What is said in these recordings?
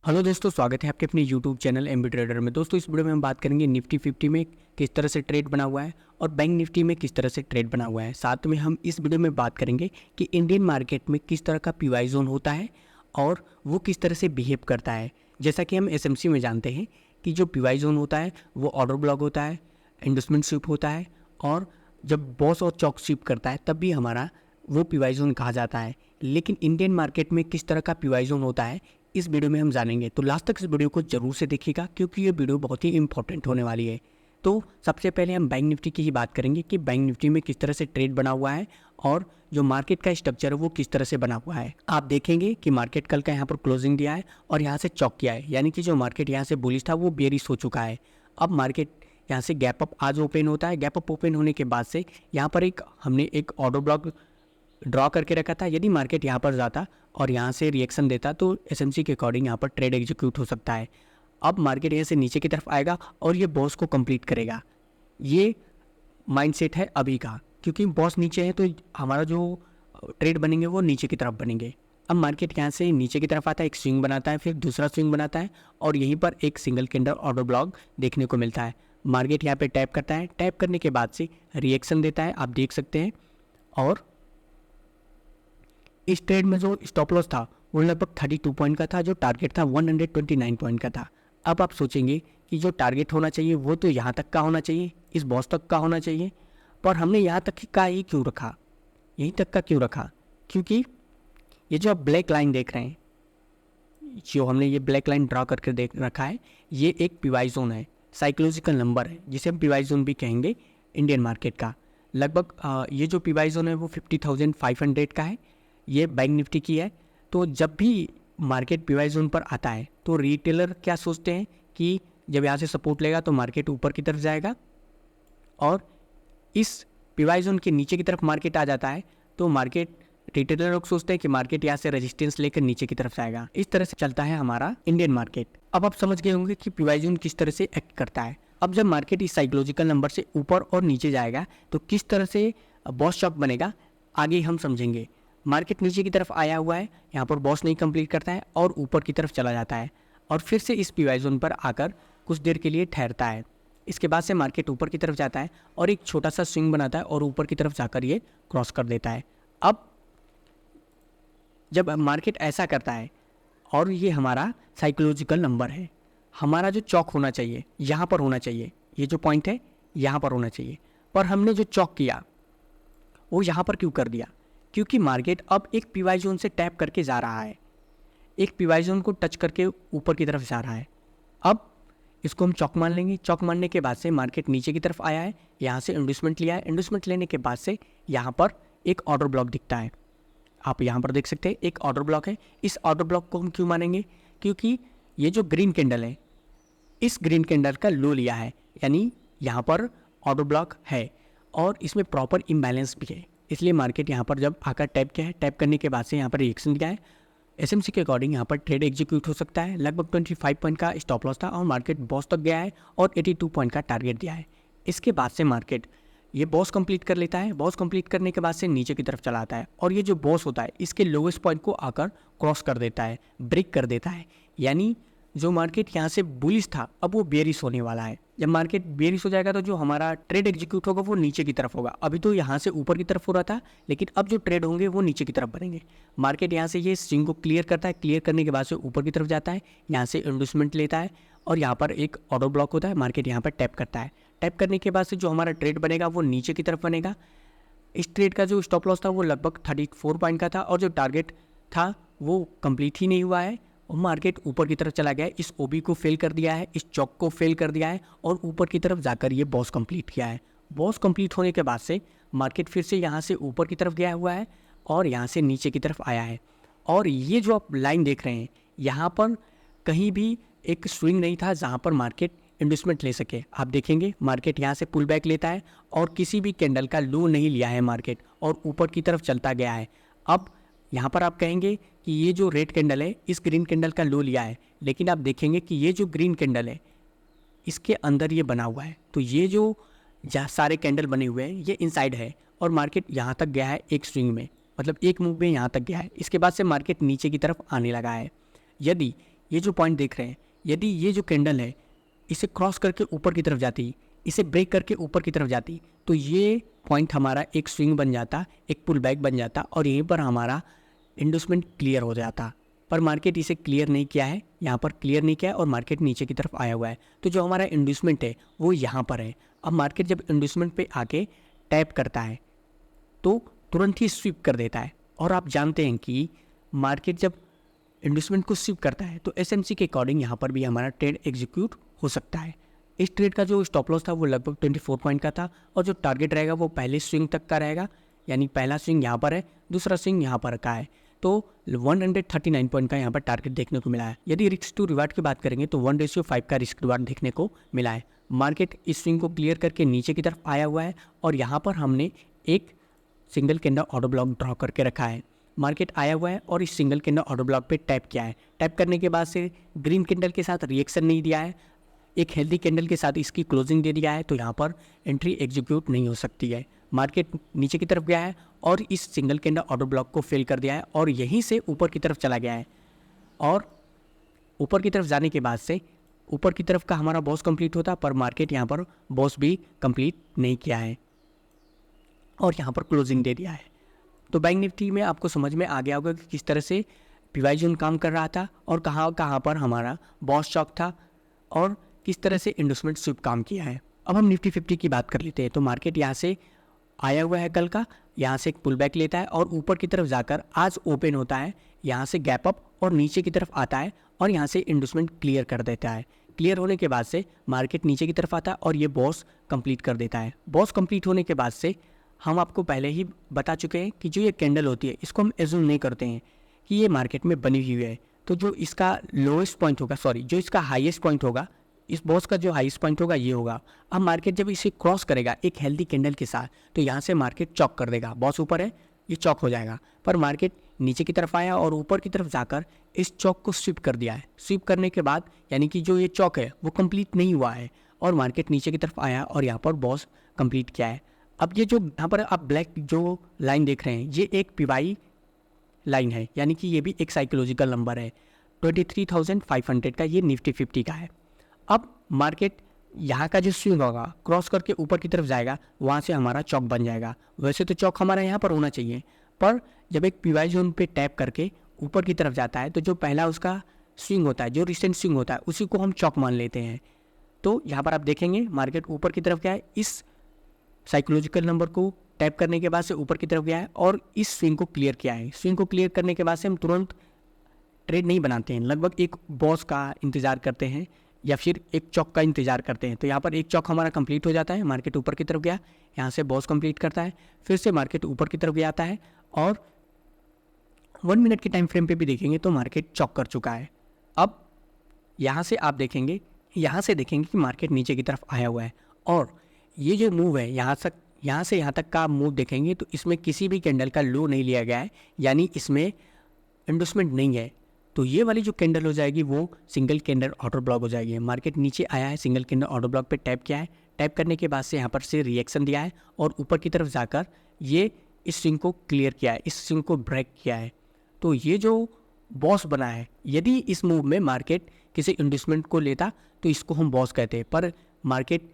Hello दोस्तों, स्वागत है आपके अपने यूट्यूब चैनल एमबी ट्रेडर में। दोस्तों, इस वीडियो में हम बात करेंगे निफ्टी 50 में किस तरह से ट्रेड बना हुआ है और बैंक निफ्टी में किस तरह से ट्रेड बना हुआ है। साथ में हम इस वीडियो में बात करेंगे कि इंडियन मार्केट में किस तरह का पीवाई जोन होता है और वो किस तरह से बिहेव करता है। जैसा कि हम एसएमसी में जानते हैं कि जो पीवाई जोन होता है वो ऑर्डर ब्लॉक होता है, इंडोसमेंट स्वीप होता है, और जब बॉस और चौक स्वीप करता है तब भी हमारा वो पीवाई जोन कहा जाता है। लेकिन इंडियन मार्केट में किस तरह का पीवाई जोन होता है इस वीडियो में हम जानेंगे, तो लास्ट तक इस वीडियो को जरूर से देखिएगा क्योंकि ये वीडियो बहुत ही इंपॉर्टेंट होने वाली है। तो सबसे पहले हम बैंक निफ्टी की ही बात करेंगे कि बैंक निफ्टी में किस तरह से ट्रेड बना हुआ है और जो मार्केट का स्ट्रक्चर है वो किस तरह से बना हुआ है। आप देखेंगे कि मार्केट कल का यहाँ पर क्लोजिंग दिया है और यहाँ से चौक किया है, यानी कि जो मार्केट यहाँ से बुलिश था वो बेरिश हो चुका है। अब मार्केट यहाँ से गैप अप आज ओपन होता है। गैप अप ओपन होने के बाद से यहाँ पर हमने एक ऑर्डर ब्लॉक ड्रॉ करके रखा था। यदि मार्केट यहाँ पर जाता और यहाँ से रिएक्शन देता तो एसएमसी के अकॉर्डिंग यहाँ पर ट्रेड एग्जीक्यूट हो सकता है। अब मार्केट यहाँ से नीचे की तरफ आएगा और ये बॉस को कंप्लीट करेगा। ये माइंडसेट है अभी का, क्योंकि बॉस नीचे है तो हमारा जो ट्रेड बनेंगे वो नीचे की तरफ बनेंगे। अब मार्केट यहाँ से नीचे की तरफ आता है, एक स्विंग बनाता है, फिर दूसरा स्विंग बनाता है और यहीं पर एक सिंगल कैंडल ऑर्डर ब्लॉक देखने को मिलता है। मार्केट यहाँ पे टैप करता है, टैप करने के बाद से रिएक्शन देता है, आप देख सकते हैं। और इस ट्रेड में जो स्टॉप लॉस था वो लगभग 32 पॉइंट का था, जो टारगेट था 129 पॉइंट का था। अब आप सोचेंगे कि जो टारगेट होना चाहिए वो तो यहाँ तक का होना चाहिए, इस बॉस तक का होना चाहिए, पर हमने यहाँ तक का ही क्यों रखा, यहीं तक का क्यों रखा? क्योंकि ये जो आप ब्लैक लाइन देख रहे हैं, जो हमने ये ब्लैक लाइन ड्रा करके देख रखा है, ये एक पीवाई जोन है, साइकोलॉजिकल नंबर है जिसे हम पीवाई जोन भी कहेंगे इंडियन मार्केट का। लगभग ये जो पीवाई जोन है वो 50,500 का है, ये बैंक निफ्टी की है। तो जब भी मार्केट पीवाई जोन पर आता है तो रिटेलर क्या सोचते हैं कि जब यहाँ से सपोर्ट लेगा तो मार्केट ऊपर की तरफ जाएगा, और इस पीवाई जोन के नीचे की तरफ मार्केट आ जाता है तो मार्केट रिटेलर लोग सोचते हैं कि मार्केट यहाँ से रेजिस्टेंस लेकर नीचे की तरफ जाएगा। इस तरह से चलता है हमारा इंडियन मार्केट। अब आप समझ गए होंगे कि पीवाई जोन किस तरह से एक्ट करता है। अब जब मार्केट इस साइकोलॉजिकल नंबर से ऊपर और नीचे जाएगा तो किस तरह से बॉस शॉक बनेगा आगे हम समझेंगे। मार्केट नीचे की तरफ आया हुआ है, यहाँ पर बॉस नहीं कंप्लीट करता है और ऊपर की तरफ चला जाता है और फिर से इस पीवाई जोन पर आकर कुछ देर के लिए ठहरता है। इसके बाद से मार्केट ऊपर की तरफ जाता है और एक छोटा सा स्विंग बनाता है और ऊपर की तरफ जाकर ये क्रॉस कर देता है। अब जब मार्केट ऐसा करता है और ये हमारा साइकोलॉजिकल नंबर है, हमारा जो चौक होना चाहिए यहाँ पर होना चाहिए, ये जो पॉइंट है यहाँ पर होना चाहिए, पर हमने जो चौक किया वो यहाँ पर क्यों कर दिया? क्योंकि मार्केट अब एक पीवाई जोन से टैप करके जा रहा है, एक पीवाई जोन को टच करके ऊपर की तरफ जा रहा है। अब इसको हम चौक मान लेंगे। चौक मानने के बाद से मार्केट नीचे की तरफ आया है, यहाँ से इंडोसमेंट लिया है, इंडोसमेंट लेने के बाद से यहाँ पर एक ऑर्डर ब्लॉक दिखता है, आप यहाँ पर देख सकते हैं एक ऑर्डर ब्लॉक है। इस ऑर्डर ब्लॉक को हम क्यों मानेंगे? क्योंकि ये जो ग्रीन कैंडल है, इस ग्रीन कैंडल का लो लिया है, यानी यहाँ पर ऑर्डर ब्लॉक है और इसमें प्रॉपर इम्बैलेंस भी है, इसलिए मार्केट यहाँ पर जब आकर टैप किया है, टैप करने के बाद से यहाँ पर रिएक्शन दिया है। एसएमसी के अकॉर्डिंग यहाँ पर ट्रेड एग्जीक्यूट हो सकता है। लगभग 25 पॉइंट का स्टॉप लॉस था और मार्केट बॉस तक गया है और 82 पॉइंट का टारगेट दिया है। इसके बाद से मार्केट ये बॉस कंप्लीट कर लेता है। बॉस कंप्लीट करने के बाद से नीचे की तरफ चला आता है और ये जो बॉस होता है इसके लोवेस्ट पॉइंट को आकर क्रॉस कर देता है, ब्रेक कर देता है, यानी जो मार्केट यहाँ से बुलिश था अब वो बेरिश होने वाला है। जब मार्केट बेरिश हो जाएगा तो जो हमारा ट्रेड एग्जीक्यूट होगा वो नीचे की तरफ होगा। अभी तो यहाँ से ऊपर की तरफ हो रहा था, लेकिन अब जो ट्रेड होंगे वो नीचे की तरफ बनेंगे। मार्केट यहाँ से ये स्विंग को क्लियर करता है, क्लियर करने के बाद से ऊपर की तरफ जाता है, यहाँ से इंडोसमेंट लेता है और यहाँ पर एक ऑर्डर ब्लॉक होता है। मार्केट यहाँ पर टैप करता है, टैप करने के बाद से जो हमारा ट्रेड बनेगा वो नीचे की तरफ बनेगा। इस ट्रेड का जो स्टॉप लॉस था वो लगभग 34 पॉइंट का था और जो टारगेट था वो कंप्लीट ही नहीं हुआ है और मार्केट ऊपर की तरफ चला गया है। इस ओबी को फेल कर दिया है, इस चौक को फेल कर दिया है और ऊपर की तरफ जाकर ये बॉस कंप्लीट किया है। बॉस कंप्लीट होने के बाद से मार्केट फिर से यहाँ से ऊपर की तरफ गया हुआ है और यहाँ से नीचे की तरफ आया है। और ये जो आप लाइन देख रहे हैं यहाँ पर कहीं भी एक स्विंग नहीं था जहाँ पर मार्केट इन्वेस्टमेंट ले सके। आप देखेंगे मार्केट यहाँ से पुल बैक लेता है और किसी भी कैंडल का लो नहीं लिया है मार्केट और ऊपर की तरफ चलता गया है। अब यहाँ पर आप कहेंगे कि ये जो रेड कैंडल है इस ग्रीन कैंडल का लो लिया है, लेकिन आप देखेंगे कि ये जो ग्रीन कैंडल है इसके अंदर ये बना हुआ है, तो ये जो सारे कैंडल बने हुए हैं ये इनसाइड है और मार्केट यहाँ तक गया है एक स्विंग में, मतलब एक मूव में यहाँ तक गया है। इसके बाद से मार्केट नीचे की तरफ आने लगा है। यदि ये जो पॉइंट देख रहे हैं, यदि ये जो कैंडल है इसे क्रॉस करके ऊपर की तरफ जाती, इसे ब्रेक करके ऊपर की तरफ जाती, तो ये पॉइंट हमारा एक स्विंग बन जाता, एक पुल बैक बन जाता और यहीं पर हमारा इंडोसमेंट क्लियर हो जाता। पर मार्केट इसे क्लियर नहीं किया है, यहाँ पर क्लियर नहीं किया है और मार्केट नीचे की तरफ आया हुआ है। तो जो हमारा इंडोसमेंट है वो यहाँ पर है। अब मार्केट जब इंडोसमेंट पे आके टैप करता है तो तुरंत ही स्वीप कर देता है। और आप जानते हैं कि मार्केट जब इन्वेस्टमेंट को स्वीप करता है तो एसएमसी के अकॉर्डिंग यहाँ पर भी हमारा ट्रेड एग्जीक्यूट हो सकता है। इस ट्रेड का जो स्टॉप लॉस था वो लगभग 24 पॉइंट का था और जो टारगेट रहेगा वो पहले स्विंग तक का रहेगा, यानी पहला स्विंग यहाँ पर है, दूसरा स्विंग यहाँ पर का है। तो 139 पॉइंट का यहाँ पर टारगेट देखने को मिला है। यदि रिस्क टू रिवार्ड की बात करेंगे तो 1:5 का रिस्क रिवार्ड देखने को मिला है। मार्केट इस स्विंग को क्लियर करके नीचे की तरफ आया हुआ है और यहाँ पर हमने एक single candle order block draw करके रखा है। मार्केट आया हुआ है और इस सिंगल कैंडल ऑर्डर ब्लॉक पे टैप किया है। टैप करने के बाद से ग्रीन कैंडल के साथ रिएक्शन नहीं दिया है, एक हेल्दी कैंडल के साथ इसकी क्लोजिंग दे दिया है, तो यहाँ पर एंट्री एग्जीक्यूट नहीं हो सकती है। मार्केट नीचे की तरफ गया है और इस सिंगल कैंडल ऑर्डर ब्लॉक को फेल कर दिया है और यहीं से ऊपर की तरफ चला गया है। और ऊपर की तरफ जाने के बाद से ऊपर की तरफ का हमारा बॉस कंप्लीट होता, पर मार्केट यहाँ पर बॉस भी कंप्लीट नहीं किया है और यहाँ पर क्लोजिंग दे दिया है। तो बैंक निफ्टी में आपको समझ में आ गया होगा कि किस तरह से पीवाई जोन काम कर रहा था और कहाँ कहाँ पर हमारा बॉस चौक था और किस तरह से इन्वेस्टमेंट स्विप काम किया है। अब हम निफ्टी 50 की बात कर लेते हैं। तो मार्केट यहाँ से आया हुआ है कल का, यहाँ से एक पुल बैक लेता है और ऊपर की तरफ जाकर आज ओपन होता है, यहाँ से गैप अप और नीचे की तरफ आता है और यहाँ से इन्वेस्टमेंट क्लियर कर देता है। क्लियर होने के बाद से मार्केट नीचे की तरफ आता है और ये बॉस कंप्लीट कर देता है। बॉस कंप्लीट होने के बाद से हम आपको पहले ही बता चुके हैं कि जो ये कैंडल होती है इसको हम एज्यूम नहीं करते हैं कि ये मार्केट में बनी हुई है। तो जो इसका लोएस्ट पॉइंट होगा, जो इसका हाईएस्ट पॉइंट होगा, इस बॉस का जो हाईएस्ट पॉइंट होगा ये होगा। अब मार्केट जब इसे क्रॉस करेगा एक हेल्दी कैंडल के साथ तो यहाँ से मार्केट चॉक कर देगा। बॉस ऊपर है, ये चॉक हो जाएगा, पर मार्केट नीचे की तरफ आया और ऊपर की तरफ जाकर इस चॉक को स्वीप कर दिया है। स्वीप करने के बाद यानी कि जो ये चॉक है वो कंप्लीट नहीं हुआ है और मार्केट नीचे की तरफ आया और यहाँ पर बॉस कंप्लीट किया है। अब ये जो यहाँ पर आप ब्लैक जो लाइन देख रहे हैं ये एक पीवाई लाइन है, यानी कि ये भी एक साइकोलॉजिकल नंबर है। 23,500 का ये निफ्टी 50 का है। अब मार्केट यहाँ का जो स्विंग होगा क्रॉस करके ऊपर की तरफ जाएगा, वहाँ से हमारा चौक बन जाएगा। वैसे तो चौक हमारा यहाँ पर होना चाहिए, पर जब एक पीवाई जोन पे टैप करके ऊपर की तरफ जाता है तो जो पहला उसका स्विंग होता है, जो रिसेंट स्विंग होता है, उसी को हम चौक मान लेते हैं। तो यहाँ पर आप देखेंगे मार्केट ऊपर की तरफ गया है, इस साइकोलॉजिकल नंबर को टैप करने के बाद से ऊपर की तरफ गया है और इस स्विंग को क्लियर किया है। स्विंग को क्लियर करने के बाद से हम तुरंत ट्रेड नहीं बनाते हैं, लगभग एक बॉस का इंतज़ार करते हैं या फिर एक चौक का इंतजार करते हैं। तो यहाँ पर एक चौक हमारा कंप्लीट हो जाता है, मार्केट ऊपर की तरफ गया, यहाँ से बॉस कंप्लीट करता है, फिर से मार्केट ऊपर की तरफ गया आता है और 1 मिनट के टाइम फ्रेम पे भी देखेंगे तो मार्केट चौक कर चुका है। अब यहाँ से आप देखेंगे, यहाँ से देखेंगे कि मार्केट नीचे की तरफ आया हुआ है और ये जो मूव है यहाँ से यहाँ तक का मूव देखेंगे तो इसमें किसी भी कैंडल का लो नहीं लिया गया है, यानी इसमें एंडोसमेंट नहीं है। तो ये वाली जो कैंडल हो जाएगी वो सिंगल कैंडल ऑर्डर ब्लॉक हो जाएगी। मार्केट नीचे आया है, सिंगल कैंडल ऑर्डर ब्लॉक पे टैप किया है, टैप करने के बाद से यहाँ पर से रिएक्शन दिया है और ऊपर की तरफ जाकर ये इस स्विंग को क्लियर किया है, इस स्विंग को ब्रेक किया है। तो ये जो बॉस बना है, यदि इस मूव में मार्केट किसी इन्वेस्टमेंट को लेता तो इसको हम बॉस कहते हैं, पर मार्केट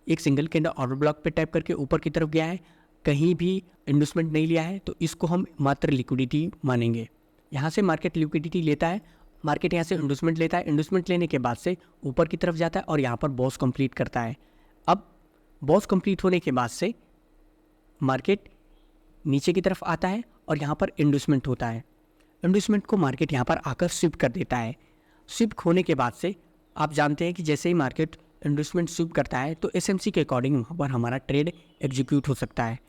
एक सिंगल कैंडल ऑर्डर ब्लॉक पे टैप करके ऊपर की तरफ गया है, कहीं भी इन्वेस्टमेंट नहीं लिया है, तो इसको हम मात्र लिक्विडिटी मानेंगे। यहाँ से मार्केट लिक्विडिटी लेता है, मार्केट यहाँ से इन्वेस्टमेंट लेता है, इन्वेस्टमेंट लेने के बाद से ऊपर की तरफ जाता है और यहाँ पर बॉस कंप्लीट करता है। अब बॉस कंप्लीट होने के बाद से मार्केट नीचे की तरफ आता है और यहाँ पर इन्वेस्टमेंट होता है। इन्वेस्टमेंट को मार्केट यहाँ पर आकर स्विप कर देता है। स्विप होने के बाद से आप जानते हैं कि जैसे ही मार्केट इन्वेस्टमेंट स्विप करता है तो एसएमसी के अकॉर्डिंग वहाँ पर हमारा ट्रेड एग्जीक्यूट हो सकता है।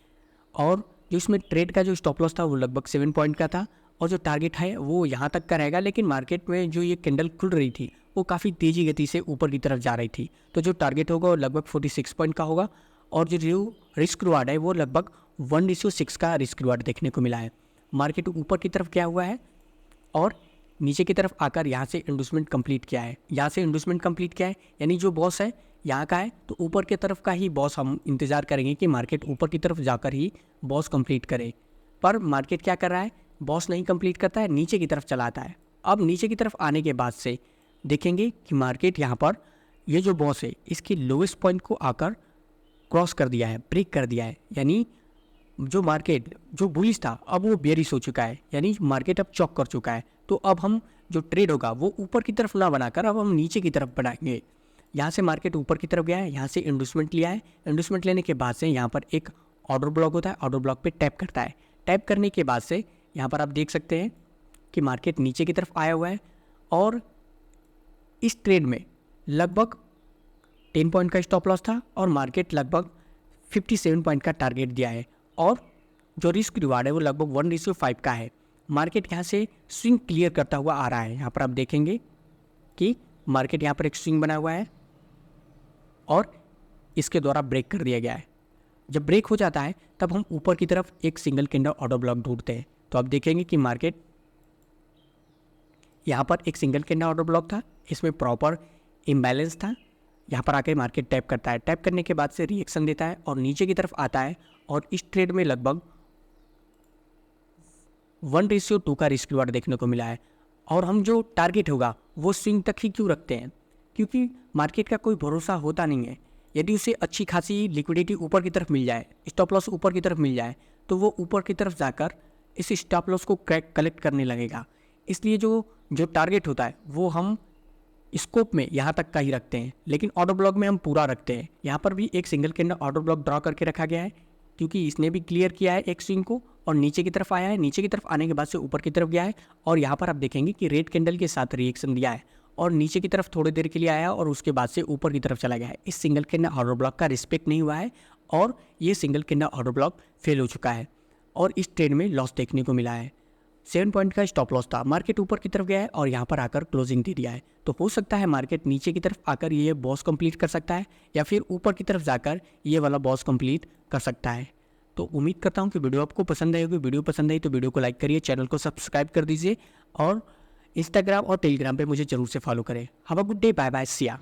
और जो इसमें ट्रेड का जो स्टॉप लॉस था वो लगभग 7 पॉइंट का था और जो टारगेट है वो यहाँ तक का रहेगा, लेकिन मार्केट में जो ये कैंडल खुल रही थी वो काफ़ी तेज़ी गति से ऊपर की तरफ जा रही थी, तो जो टारगेट होगा वो लगभग 46 पॉइंट का होगा और जो रिस्क रिवार्ड है वो लगभग 1:6 का रिस्क रिवार्ड देखने को मिला है। मार्केट ऊपर की तरफ गया हुआ है और नीचे की तरफ आकर यहाँ से इन्वेस्टमेंट कंप्लीट किया है, यहाँ से इन्वेस्टमेंट कंप्लीट किया है, यानी जो बॉस है यहाँ का है, तो ऊपर की तरफ का ही बॉस हम इंतज़ार करेंगे कि मार्केट ऊपर की तरफ जाकर ही बॉस कंप्लीट करे। पर मार्केट क्या कर रहा है, बॉस नहीं कंप्लीट करता है, नीचे की तरफ चला आता है। अब नीचे की तरफ आने के बाद से देखेंगे कि मार्केट यहाँ पर ये जो बॉस है इसके लोएस्ट पॉइंट को आकर क्रॉस कर दिया है, ब्रेक कर दिया है, यानी जो मार्केट जो बुलिश था अब वो बेरिश हो चुका है, यानी मार्केट अब चौक कर चुका है। तो अब हम जो ट्रेड होगा वो ऊपर की तरफ ना बनाकर अब हम नीचे की तरफ बनाएंगे। यहाँ से मार्केट ऊपर की तरफ गया है, यहाँ से इंडोसमेंट लिया है, इंडोसमेंट लेने के बाद से यहाँ पर एक ऑर्डर ब्लॉक होता है, ऑर्डर ब्लॉक पे टैप करता है। टैप करने के बाद से यहाँ पर आप देख सकते हैं कि मार्केट नीचे की तरफ आया हुआ है और इस ट्रेड में लगभग 10 पॉइंट का स्टॉप लॉस था और मार्केट लगभग 57 पॉइंट का टारगेट दिया है और जो रिस्क रिवार्ड है वो लगभग 1:5 का है। मार्केट यहाँ से स्विंग क्लियर करता हुआ आ रहा है। यहाँ पर आप देखेंगे कि मार्केट यहाँ पर एक स्विंग बना हुआ है और इसके द्वारा ब्रेक कर दिया गया है। जब ब्रेक हो जाता है तब हम ऊपर की तरफ एक सिंगल कैंडल ऑर्डर ब्लॉक ढूंढते हैं। तो आप देखेंगे कि मार्केट यहाँ पर एक सिंगल कैंडल ऑर्डर ब्लॉक था, इसमें प्रॉपर इम्बैलेंस था। यहाँ पर आके मार्केट टैप करता है, टैप करने के बाद से रिएक्शन देता है और नीचे की तरफ आता है और इस ट्रेड में लगभग 1:2 का रिस्क रिवार्ड देखने को मिला है। और हम जो टारगेट होगा वो स्विंग तक ही क्यों रखते हैं, क्योंकि मार्केट का कोई भरोसा होता नहीं है। यदि उसे अच्छी खासी लिक्विडिटी ऊपर की तरफ मिल जाए, स्टॉप लॉस ऊपर की तरफ मिल जाए, तो वो ऊपर की तरफ जाकर इस स्टॉप लॉस को कलेक्ट करने लगेगा। इसलिए जो टारगेट होता है वो हम स्कोप में यहाँ तक का ही रखते हैं, लेकिन ऑर्डर ब्लॉक में हम पूरा रखते हैं। यहाँ पर भी एक single candle order block draw करके रखा गया है क्योंकि इसने भी क्लियर किया है एक स्विंग को और नीचे की तरफ आया है, नीचे की तरफ आने के बाद से ऊपर की तरफ गया है और यहाँ पर आप देखेंगे कि रेड कैंडल के साथ रिएक्शन दिया है और नीचे की तरफ थोड़ी देर के लिए आया और उसके बाद से ऊपर की तरफ चला गया है। इस सिंगल कैंडल ऑर्डर ब्लॉक का रिस्पेक्ट नहीं हुआ है और ये single candle order block fail हो चुका है और इस ट्रेड में लॉस देखने को मिला है। 7 पॉइंट का स्टॉप लॉस था, मार्केट ऊपर की तरफ गया है और यहाँ पर आकर क्लोजिंग दे दिया है। तो हो सकता है मार्केट नीचे की तरफ आकर ये बॉस कंप्लीट कर सकता है या फिर ऊपर की तरफ जाकर ये वाला बॉस कंप्लीट कर सकता है। तो उम्मीद करता हूँ कि वीडियो आपको पसंद आई होगी। वीडियो पसंद आई तो वीडियो को लाइक करिए, चैनल को सब्सक्राइब कर दीजिए और इंस्टाग्राम और टेलीग्राम पे मुझे जरूर से फॉलो करें। Have a good day, bye bye, Siya.